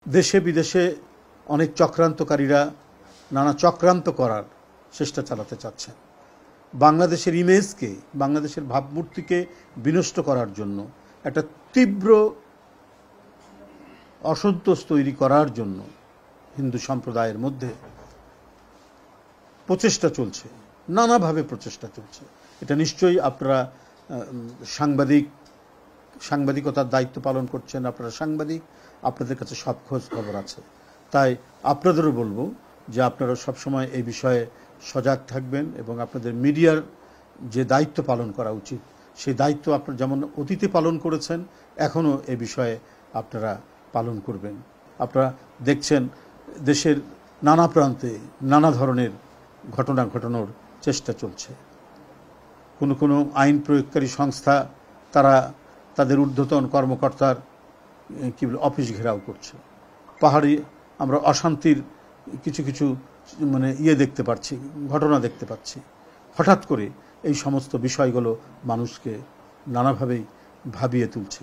দেশে বিদেশে অনেক চক্রান্তকারীরা নানা চক্রান্ত করার চেষ্টা চালাতে চাচ্ছেন। বাংলাদেশের ইমেজকে, বাংলাদেশের ভাবমূর্তিকে বিনষ্ট করার জন্য, একটা তীব্র অসন্তোষ তৈরি করার জন্য হিন্দু সম্প্রদায়ের মধ্যে প্রচেষ্টা চলছে, নানাভাবে প্রচেষ্টা চলছে। এটা নিশ্চয়ই আপনারা সাংবাদিকতার দায়িত্ব পালন করছেন, আপনারা সাংবাদিক, আপনাদের কাছে সব খোঁজ খবর আছে। তাই আপনাদেরও বলবো যে আপনারা সবসময় এই বিষয়ে সজাগ থাকবেন এবং আপনাদের মিডিয়ার যে দায়িত্ব পালন করা উচিত সেই দায়িত্ব আপনারা যেমন অতীতে পালন করেছেন এখনও এ বিষয়ে আপনারা পালন করবেন। আপনারা দেখছেন দেশের নানা প্রান্তে নানা ধরনের ঘটনা ঘটানোর চেষ্টা চলছে। কোনো আইন প্রয়োগকারী সংস্থা তারা তাদের ঊর্ধ্বতন কর্মকর্তার অফিস ঘেরাও করছে। পাহাড়ি আমরা অশান্তির কিছু দেখতে পাচ্ছি, ঘটনা দেখতে পাচ্ছি। হঠাৎ করে এই সমস্ত বিষয়গুলো মানুষকে নানাভাবেই ভাবিয়ে তুলছে।